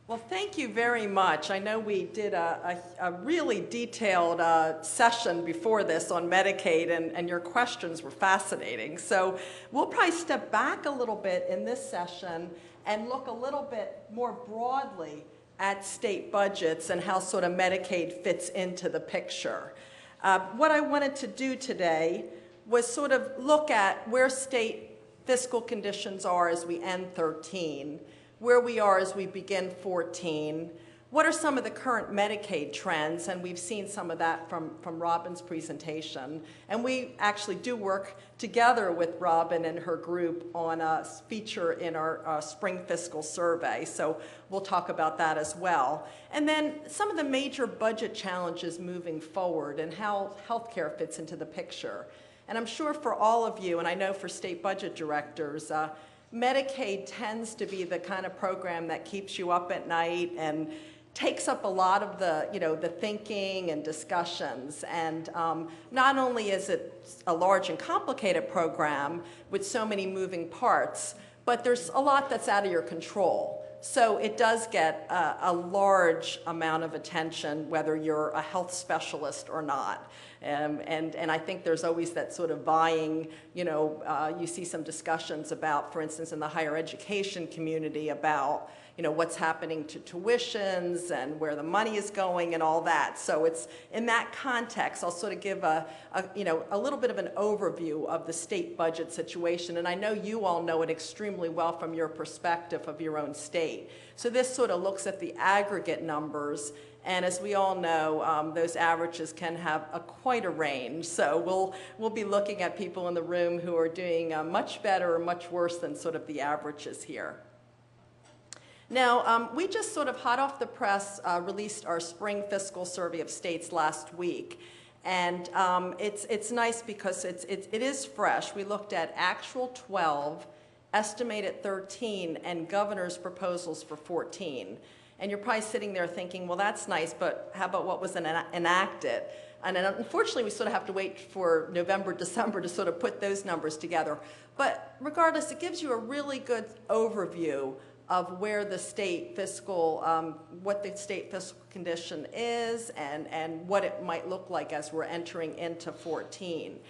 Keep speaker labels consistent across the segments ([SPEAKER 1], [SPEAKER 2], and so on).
[SPEAKER 1] Well, thank you very much. I know we did a really detailed session before this on Medicaid, and your questions were fascinating. So we'll probably step back a little bit in this session and look a little bit more broadly at state budgets and how sort of Medicaid fits into the picture. What I wanted to do today was sort of look at where state fiscal conditions are as we end 13, where we are as we begin 14, what are some of the current Medicaid trends, and we've seen some of that from Robin's presentation. And we actually do work together with Robin and her group on a feature in our spring fiscal survey, so we'll talk about that as well. And then some of the major budget challenges moving forward and how healthcare fits into the picture. And I'm sure for all of you, and I know for state budget directors, Medicaid tends to be the kind of program that keeps you up at night and takes up a lot of the, the thinking and discussions. And not only is it a large and complicated program with so many moving parts, but there's a lot that's out of your control. So it does get a large amount of attention, whether you're a health specialist or not. And I think there's always that sort of vying, you see some discussions about, for instance, in the higher education community about, what's happening to tuitions and where the money is going and all that. So it's in that context, I'll sort of give a little bit of an overview of the state budget situation. And I know you all know it extremely well from your perspective of your own state. So this sort of looks at the aggregate numbers. And as we all know, those averages can have quite a range. So we'll be looking at people in the room who are doing much better or much worse than sort of the averages here. Now, we just sort of hot off the press released our spring fiscal survey of states last week. And it's nice because it is fresh. We looked at actual 12, estimated 13, and governor's proposals for 14. And you're probably sitting there thinking, well, that's nice, but how about what was enacted? And unfortunately, we sort of have to wait for November, December to sort of put those numbers together. But regardless, it gives you a really good overview of where the state fiscal, what the state fiscal condition is and what it might look like as we're entering into 14.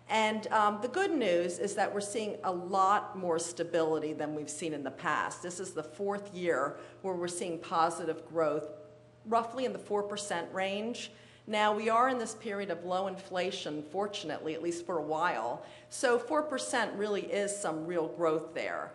[SPEAKER 1] And the good news is that we're seeing a lot more stability than we've seen in the past. This is the fourth year where we're seeing positive growth, roughly in the 4% range. Now, we are in this period of low inflation, fortunately, at least for a while. So 4% really is some real growth there.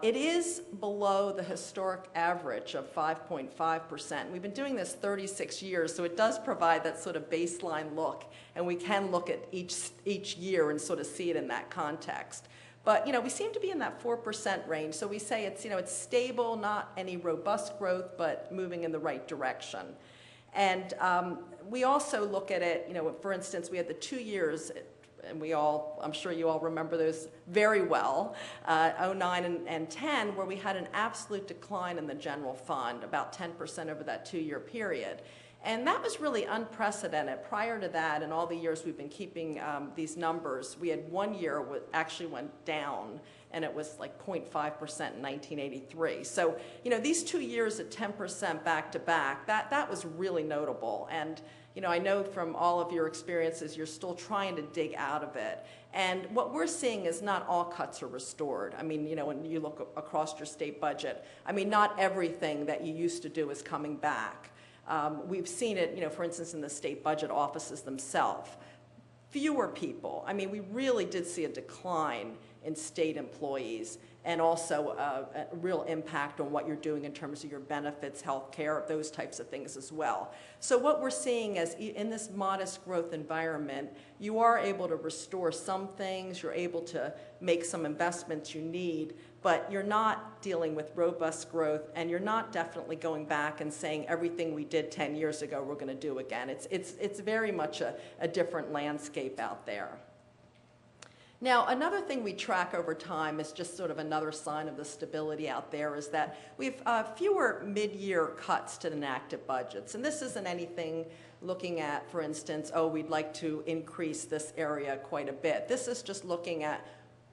[SPEAKER 1] It is below the historic average of 5.5%. We've been doing this 36 years, so it does provide that sort of baseline look, and we can look at each year and sort of see it in that context. But we seem to be in that 4% range, so we say it's stable, not any robust growth, but moving in the right direction. And we also look at it, for instance, we had the 2 years. And I'm sure you all remember those very well, 09 and 10, where we had an absolute decline in the general fund, about 10% over that 2-year period. And that was really unprecedented. Prior to that, in all the years we've been keeping these numbers, we had 1 year where it actually went down, and it was like 0.5% in 1983. So, these 2 years at 10% back to back, that was really notable. And I know from all of your experiences, you're still trying to dig out of it. And what we're seeing is not all cuts are restored. I mean, when you look across your state budget, I mean, not everything that you used to do is coming back. We've seen it, for instance, in the state budget offices themselves. Fewer people. I mean, we really did see a decline in state employees, and also a real impact on what you're doing in terms of your benefits, health care, those types of things as well. So what we're seeing is in this modest growth environment, you are able to restore some things, you're able to make some investments you need, but you're not dealing with robust growth, and you're not definitely going back and saying everything we did 10 years ago we're going to do again. It's very much a different landscape out there. Now, another thing we track over time is just sort of another sign of the stability out there is that we have fewer mid-year cuts to enacted budgets. And this isn't anything looking at, for instance, oh, we'd like to increase this area quite a bit. This is just looking at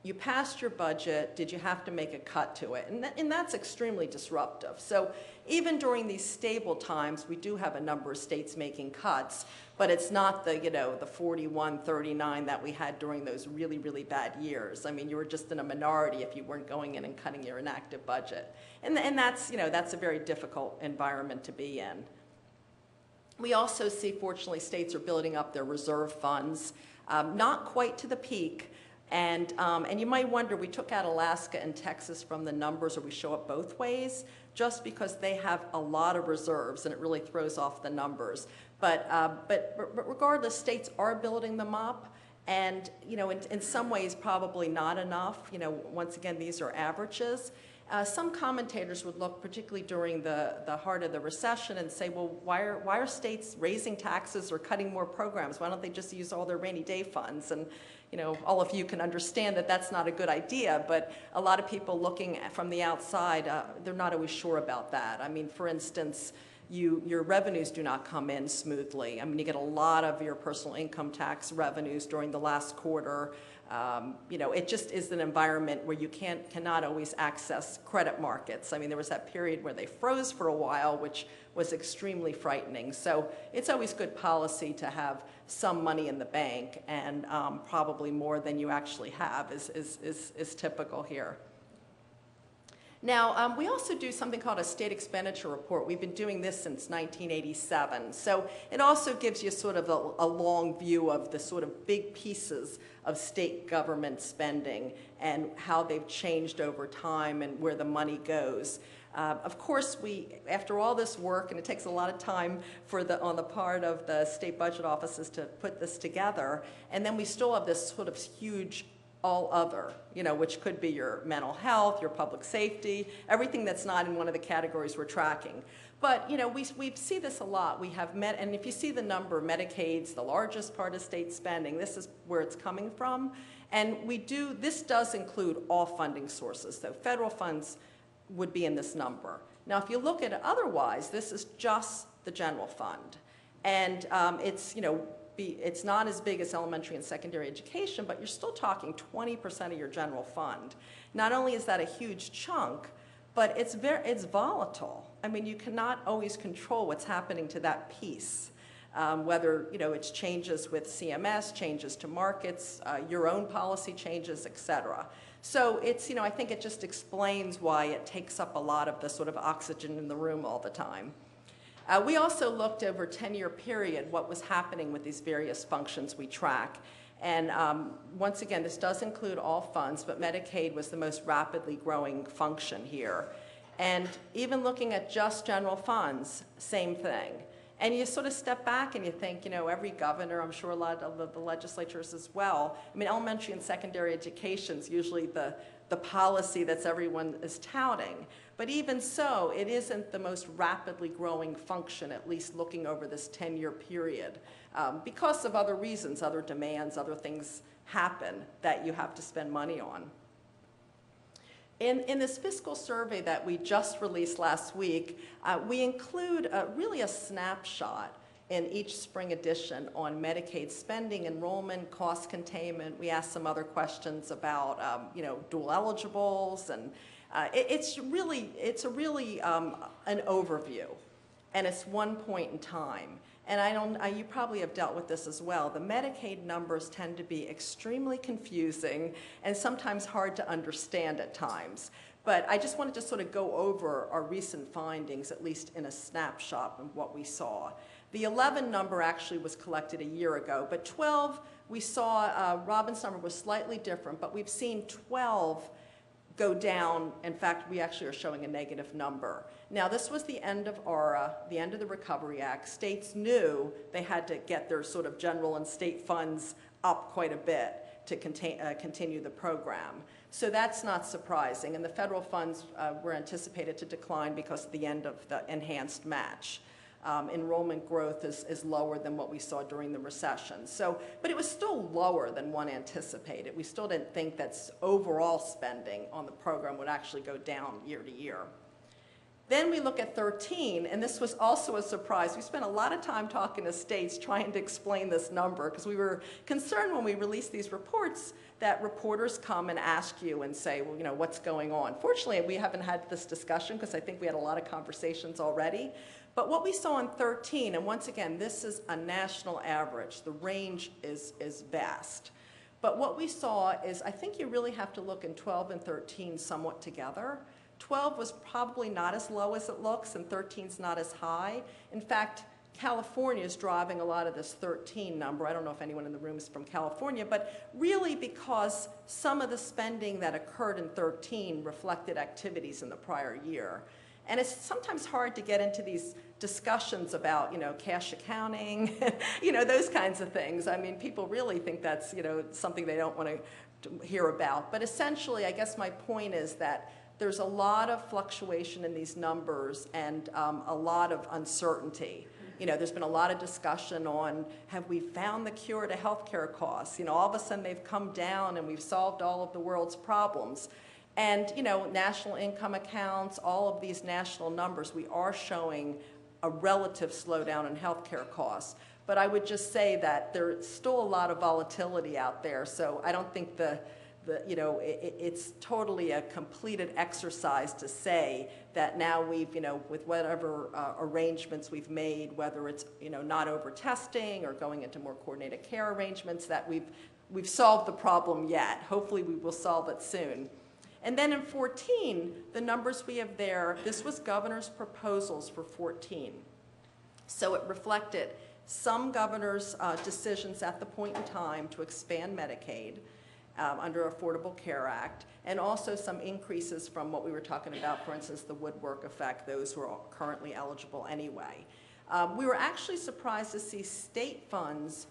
[SPEAKER 1] you passed your budget, did you have to make a cut to it? And that's extremely disruptive. So even during these stable times, we do have a number of states making cuts, but it's not the, the 41, 39 that we had during those really, really bad years. I mean, you were just in a minority if you weren't going in and cutting your enacted budget. And that's, that's a very difficult environment to be in. We also see, fortunately, states are building up their reserve funds, not quite to the peak. And you might wonder, we took out Alaska and Texas from the numbers, or we show it both ways, just because they have a lot of reserves, and it really throws off the numbers. But regardless, states are building them up, and in some ways probably not enough. Once again, these are averages. Some commentators would look, particularly during the heart of the recession, and say, well, why are states raising taxes or cutting more programs? Why don't they just use all their rainy day funds? And all of you can understand that that's not a good idea, but a lot of people looking from the outside, they're not always sure about that. I mean, for instance, your revenues do not come in smoothly. I mean, you get a lot of your personal income tax revenues during the last quarter. It just is an environment where you cannot always access credit markets. I mean, there was that period where they froze for a while, which was extremely frightening. So it's always good policy to have some money in the bank, and probably more than you actually have is typical here. Now, we also do something called a state expenditure report. We've been doing this since 1987. So it also gives you sort of a long view of the sort of big pieces of state government spending and how they've changed over time and where the money goes. Of course, after all this work, and it takes a lot of time on the part of the state budget offices to put this together, and then we still have this sort of huge all other, which could be your mental health, your public safety, everything that's not in one of the categories we're tracking. But, we see this a lot. We have and if you see the number, Medicaid's the largest part of state spending. This is where it's coming from. And this does include all funding sources. So federal funds would be in this number. Now, if you look at it otherwise, this is just the general fund. And it's not as big as elementary and secondary education, but you're still talking 20% of your general fund. Not only is that a huge chunk, but it's volatile. I mean, you cannot always control what's happening to that piece, whether it's changes with CMS, changes to markets, your own policy changes, et cetera. So I think it just explains why it takes up a lot of the sort of oxygen in the room all the time. We also looked over a 10-year period what was happening with these various functions we track. And once again, this does include all funds, but Medicaid was the most rapidly growing function here. And even looking at just general funds, same thing. And you sort of step back and you think, every governor, I'm sure a lot of the legislatures as well, I mean, elementary and secondary education is usually the policy that everyone is touting. But even so, it isn't the most rapidly growing function, at least looking over this 10-year period, because of other reasons, other demands, other things happen that you have to spend money on. In this fiscal survey that we just released last week, we include really a snapshot in each spring edition on Medicaid spending, enrollment, cost containment. We asked some other questions about, dual eligibles, and it's really an overview, and it's one point in time. And you probably have dealt with this as well. The Medicaid numbers tend to be extremely confusing and sometimes hard to understand at times. But I just wanted to sort of go over our recent findings, at least in a snapshot of what we saw. The 11 number actually was collected a year ago, but 12, we saw Robin's number was slightly different, but we've seen 12 go down. In fact, we actually are showing a negative number. Now, this was the end of ARA, the end of the Recovery Act. States knew they had to get their sort of general and state funds up quite a bit to continue the program. So that's not surprising. And the federal funds were anticipated to decline because of the end of the enhanced match. Enrollment growth is lower than what we saw during the recession. But it was still lower than one anticipated. We still didn't think that overall spending on the program would actually go down year to year. Then we look at 13, and this was also a surprise. We spent a lot of time talking to states trying to explain this number because we were concerned when we released these reports that reporters come and ask you and say, well, you know, what's going on? Fortunately, we haven't had this discussion because I think we had a lot of conversations already. But what we saw in 13, and once again, this is a national average. The range is vast. But what we saw is, I think you really have to look in 12 and 13 somewhat together. 12 was probably not as low as it looks, and 13's not as high. In fact, California is driving a lot of this 13 number. I don't know if anyone in the room is from California, but really because some of the spending that occurred in 13 reflected activities in the prior year. And it's sometimes hard to get into these discussions about, you know, cash accounting, you know, those kinds of things. I mean, people really think that's, you know, something they don't want to hear about. But essentially, I guess my point is that there's a lot of fluctuation in these numbers and a lot of uncertainty. You know, there's been a lot of discussion on, have we found the cure to healthcare costs? You know, all of a sudden they've come down and we've solved all of the world's problems. And, you know, national income accounts, all of these national numbers, we are showing a relative slowdown in healthcare costs. But I would just say that there's still a lot of volatility out there, so I don't think you know, it's totally a completed exercise to say that now we've, you know, with whatever arrangements we've made, whether it's, you know, not over testing or going into more coordinated care arrangements, that we've solved the problem yet. Hopefully we will solve it soon. And then in 14, the numbers we have there, this was governor's proposals for 14. So it reflected some governor's decisions at the point in time to expand Medicaid under Affordable Care Act, and also some increases from what we were talking about, for instance, the woodwork effect, those who are currently eligible anyway. We were actually surprised to see state funds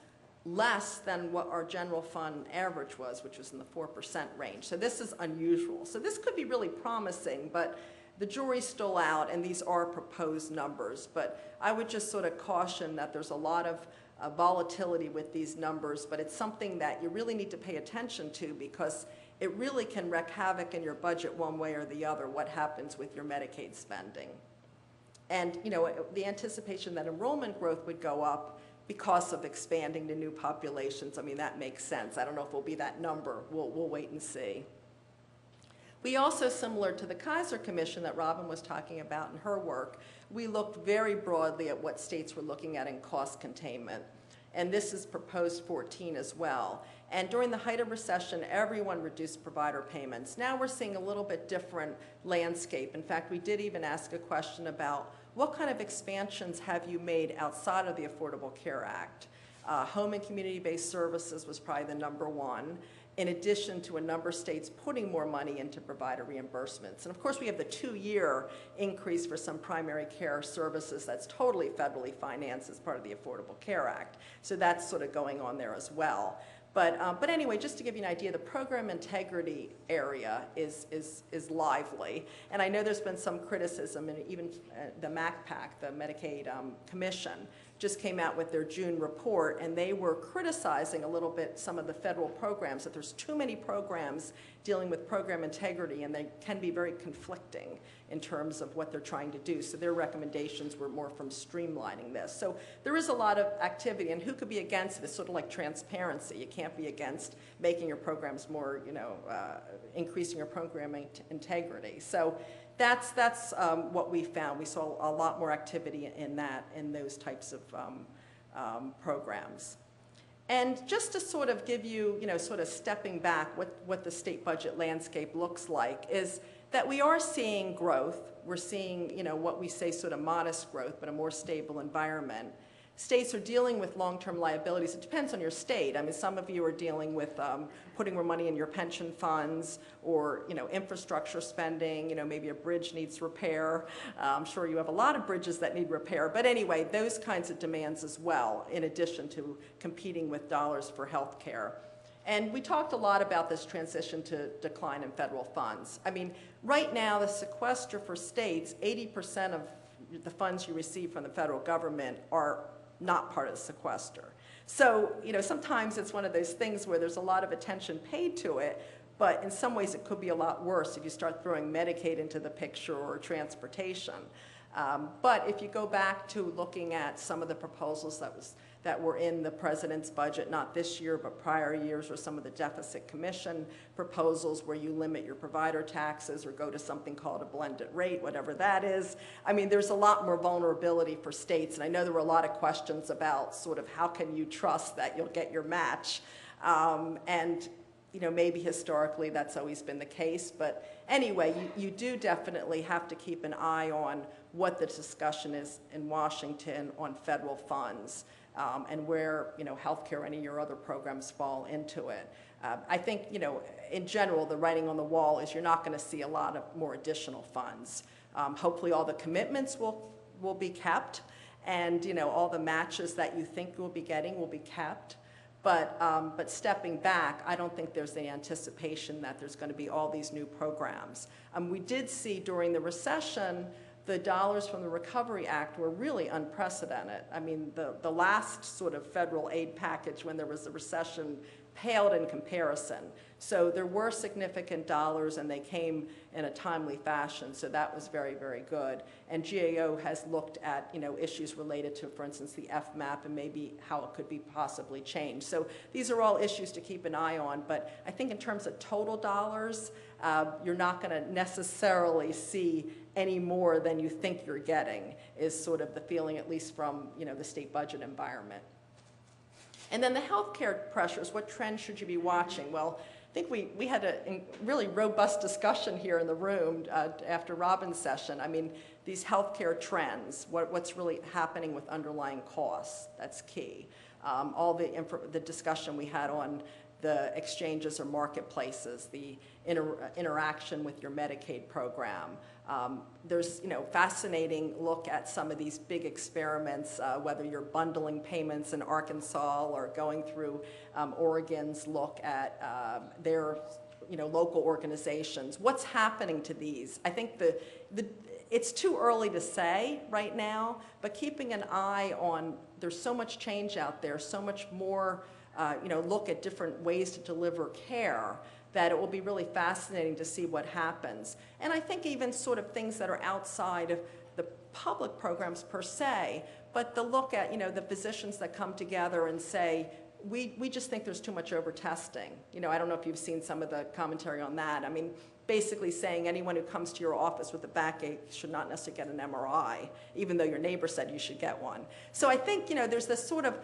[SPEAKER 1] less than what our general fund average was, which was in the 4% range. So this is unusual. So this could be really promising, but the jury's still out, and these are proposed numbers. But I would just sort of caution that there's a lot of volatility with these numbers, but it's something that you really need to pay attention to because it really can wreak havoc in your budget one way or the other, what happens with your Medicaid spending. And, you know, the anticipation that enrollment growth would go up because of expanding to new populations, I mean, that makes sense. I don't know if it'll be that number. We'll wait and see. We also, similar to the Kaiser Commission that Robin was talking about in her work, we looked very broadly at what states were looking at in cost containment. And this is proposed 14 as well. And during the height of recession, everyone reduced provider payments. Now we're seeing a little bit different landscape. In fact, we did even ask a question about what kind of expansions have you made outside of the Affordable Care Act? Home and community-based services was probably the #1. In addition to a number of states putting more money into provider reimbursements. And of course, we have the 2-year increase for some primary care services that's totally federally financed as part of the Affordable Care Act. So that's sort of going on there as well. But anyway, just to give you an idea, the program integrity area is lively. And I know there's been some criticism, and even the MACPAC, the Medicaid Commission, just came out with their June report, and they were criticizing a little bit some of the federal programs, that there's too many programs dealing with program integrity, and they can be very conflicting in terms of what they're trying to do. So their recommendations were more from streamlining this. So there is a lot of activity, and who could be against it? It's sort of like transparency. You can't be against making your programs more, you know, increasing your programming integrity. So that's what we found. We saw a lot more activity in those types of programs. And just to sort of give you, you know, sort of stepping back what the state budget landscape looks like is that we are seeing growth. We're seeing, you know, what we say sort of modest growth, but a more stable environment. States are dealing with long-term liabilities. It depends on your state. I mean, some of you are dealing with putting more money in your pension funds or, you know, infrastructure spending. You know, maybe a bridge needs repair. I'm sure you have a lot of bridges that need repair. But anyway, those kinds of demands as well, in addition to competing with dollars for health care. And we talked a lot about this transition to decline in federal funds. I mean, right now, the sequester for states, 80% of the funds you receive from the federal government are not part of the sequester. So, you know, sometimes it's one of those things where there's a lot of attention paid to it, But in some ways, it could be a lot worse if you start throwing Medicaid into the picture or transportation. But if you go back to looking at some of the proposals that were in the president's budget, not this year, but prior years, or some of the deficit commission proposals where you limit your provider taxes or go to something called a blended rate, whatever that is. I mean, there's a lot more vulnerability for states, and I know there were a lot of questions about sort of how can you trust that you'll get your match. And you know, maybe historically that's always been the case, but anyway, you do definitely have to keep an eye on what the discussion is in Washington on federal funds, and where, you know, healthcare or any of your other programs fall into it. I think, you know, in general, the writing on the wall is you're not going to see a lot of more additional funds. Hopefully all the commitments will be kept, and, you know, all the matches that you think you'll be getting will be kept. But stepping back, I don't think there's the anticipation that there's going to be all these new programs. We did see during the recession, the dollars from the Recovery Act were really unprecedented. I mean, the last sort of federal aid package when there was a recession paled in comparison. So there were significant dollars, and they came in a timely fashion, so that was very, very good. And GAO has looked at, you know, issues related to, for instance, the FMAP and maybe how it could be possibly changed. So these are all issues to keep an eye on, but I think in terms of total dollars, you're not going to necessarily see any more than you think you're getting, is sort of the feeling, at least from, you know, the state budget environment. And then the healthcare pressures, what trends should you be watching? Well, I think we had a really robust discussion here in the room after Robin's session. I mean, these healthcare trends, what's really happening with underlying costs, that's key. All the discussion we had on the exchanges or marketplaces, the interaction with your Medicaid program. There's, you know, fascinating look at some of these big experiments, whether you're bundling payments in Arkansas or going through Oregon's look at their, you know, local organizations. What's happening to these? I think it's too early to say right now, but keeping an eye on, there's so much change out there, so much more, you know, look at different ways to deliver care, that it will be really fascinating to see what happens. And I think even sort of things that are outside of the public programs per se, but the look at, you know, the physicians that come together and say, we just think there's too much over-testing. You know, I don't know if you've seen some of the commentary on that. I mean, basically saying anyone who comes to your office with a backache should not necessarily get an MRI, even though your neighbor said you should get one. So I think, you know, there's this sort of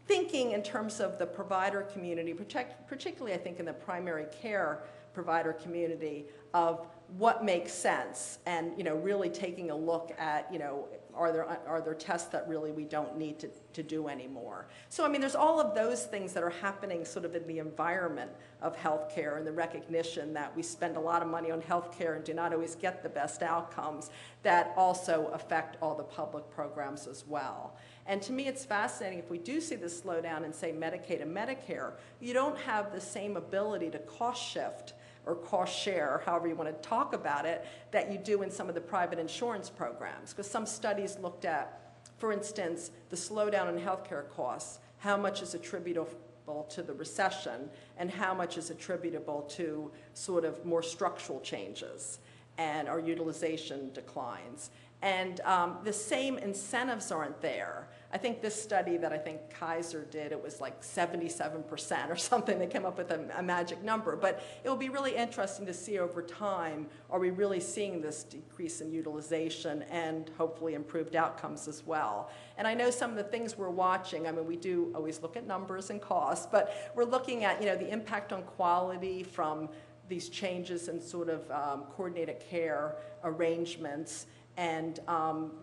[SPEAKER 1] thinking in terms of the provider community, particularly I think in the primary care provider community, of what makes sense, and, you know, really taking a look at, you know, are there tests that really we don't need to do anymore. So I mean, there's all of those things that are happening sort of in the environment of healthcare, and the recognition that we spend a lot of money on healthcare and do not always get the best outcomes, that also affect all the public programs as well. And to me, it's fascinating, if we do see this slowdown in, say, Medicaid and Medicare, you don't have the same ability to cost shift or cost share, however you want to talk about it, that you do in some of the private insurance programs. Because some studies looked at, for instance, the slowdown in healthcare costs, how much is attributable to the recession, and how much is attributable to sort of more structural changes and our utilization declines. And the same incentives aren't there. I think this study that I think Kaiser did, it was like 77% or something. They came up with a magic number. But it will be really interesting to see over time, are we really seeing this decrease in utilization and hopefully improved outcomes as well? And I know some of the things we're watching, I mean, we do always look at numbers and costs, but we're looking at, you know, the impact on quality from these changes in sort of coordinated care arrangements, and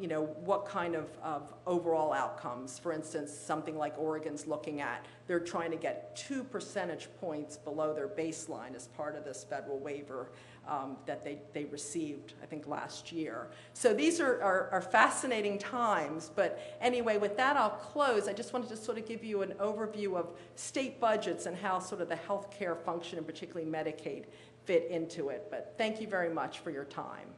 [SPEAKER 1] you know, what kind of overall outcomes. For instance, something like Oregon's looking at, they're trying to get 2 percentage points below their baseline as part of this federal waiver that they received, I think, last year. So these are fascinating times, but anyway, with that I'll close. I just wanted to sort of give you an overview of state budgets and how sort of the healthcare function, and particularly Medicaid, fit into it. But thank you very much for your time.